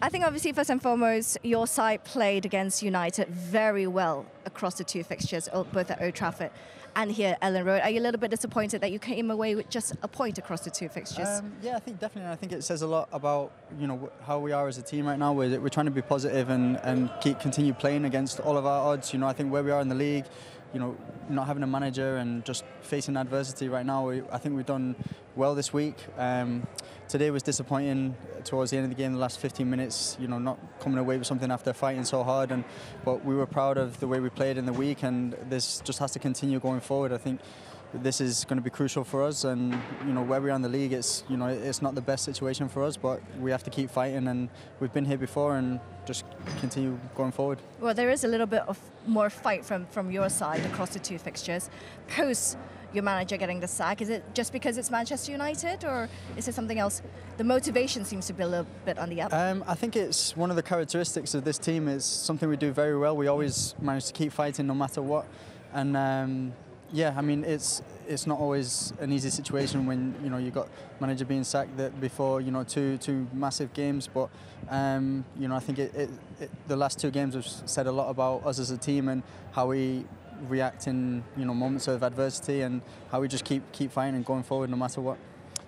I think obviously first and foremost, your side played against United very well across the two fixtures, both at Old Trafford and here at Ellen Road. Are you a little bit disappointed that you came away with just a point across the two fixtures? Yeah, I think definitely. I think it says a lot about how we are as a team right now. We're trying to be positive and continue playing against all of our odds. I think where we are in the league, not having a manager and just facing adversity right now, I think we've done well this week. Today was disappointing towards the end of the game, the last 15 minutes, not coming away with something after fighting so hard. But we were proud of the way we played in the week, and this just has to continue going forward. I think this is going to be crucial for us, and where we are in the league, it's not the best situation for us, but we have to keep fighting, and we've been here before, and just continue going forward. Well, there is a little bit of more fight from your side across the two fixtures post your manager getting the sack. Is it just because it's Manchester United, or is it something else? The motivation seems to be a little bit on the up. I think it's one of the characteristics of this team. It's something we do very well. We always manage to keep fighting no matter what, and yeah, I mean, it's not always an easy situation when you got manager being sacked before two massive games. But I think the last two games have said a lot about us as a team and how we react in moments of adversity, and how we just keep fighting and going forward no matter what.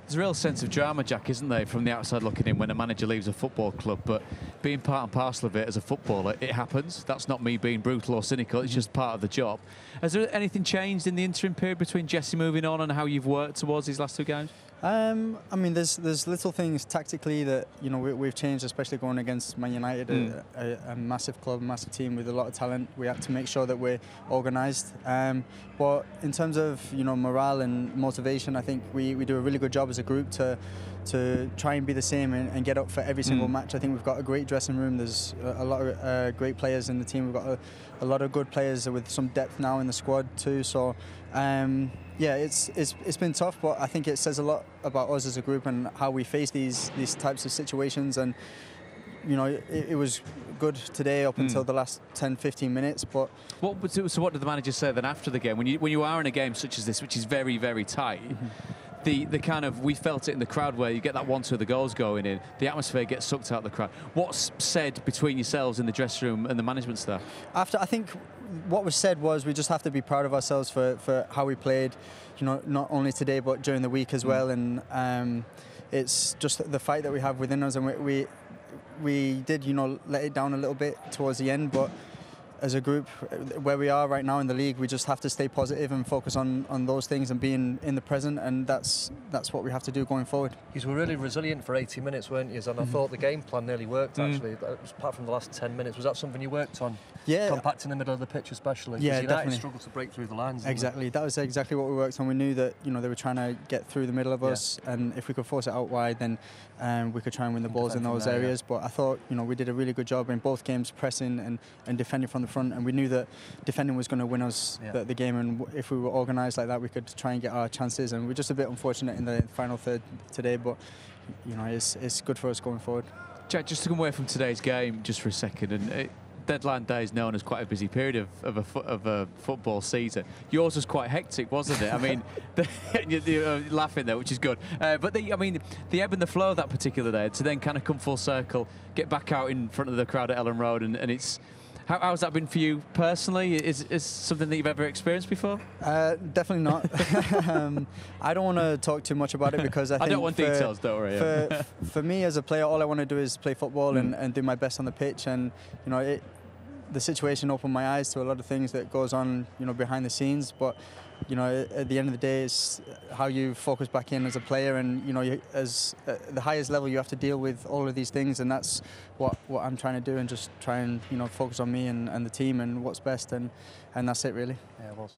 There's a real sense of drama, Jack, isn't there, from the outside looking in when a manager leaves a football club, but being part and parcel of it as a footballer, it happens. That's not me being brutal or cynical, it's just part of the job. Has there anything changed in the interim period between Jesse moving on and how you've worked towards these last two games? I mean, there's little things tactically that we've changed, especially going against Man United, a massive club, massive team with a lot of talent. We have to make sure that we're organised. But in terms of morale and motivation, I think we do a really good job as a group to try and be the same and get up for every single match. I think we've got a great dressing room. There's a lot of great players in the team. We've got a lot of good players with some depth now in the squad too. So yeah, it's been tough, but I think it says a lot about us as a group and how we face these types of situations. And it was good today up until the last 10-15 minutes. But what did the manager say then after the game, when you are in a game such as this, which is very, very tight? The kind of, we felt it in the crowd where you get that 1-2 of the goals going in, the atmosphere gets sucked out of the crowd. What's said between yourselves in the dressing room and the management staff? I think what was said was we just have to be proud of ourselves for how we played, not only today but during the week as well. And it's just the fight that we have within us, and we did let it down a little bit towards the end, but as a group, where we are right now in the league, we just have to stay positive and focus on those things and being in the present, and that's what we have to do going forward. You were really resilient for 80 minutes, weren't you? And I thought the game plan nearly worked, actually. Apart from the last 10 minutes, was that something you worked on? Yeah. Compacting the middle of the pitch especially? Yeah, United definitely. Struggled to break through the lines. Exactly. That was exactly what we worked on. We knew that they were trying to get through the middle of us, and if we could force it out wide, then we could try and win the balls in those areas. But I thought we did a really good job in both games, pressing and defending from the front, and we knew that defending was going to win us the game, and if we were organised like that, we could try and get our chances. And we're just a bit unfortunate in the final third today, but it's good for us going forward. Jack, just to come away from today's game just for a second, and deadline day is known as quite a busy period of a football season. Yours was quite hectic, wasn't it? I mean, you're laughing there, which is good. But the ebb and the flow of that particular day, to then kind of come full circle, get back out in front of the crowd at Ellen Road, and it's. How's that been for you personally? Is something that you've ever experienced before? Definitely not. I don't want to talk too much about it because I think don't want details, don't worry. For me as a player, all I want to do is play football and do my best on the pitch. And the situation opened my eyes to a lot of things that goes on behind the scenes. But at the end of the day, it's how you focus back in as a player, and as the highest level, you have to deal with all of these things, and that's what I'm trying to do, and just try and focus on me and the team and what's best, and that's it really. Yeah, well.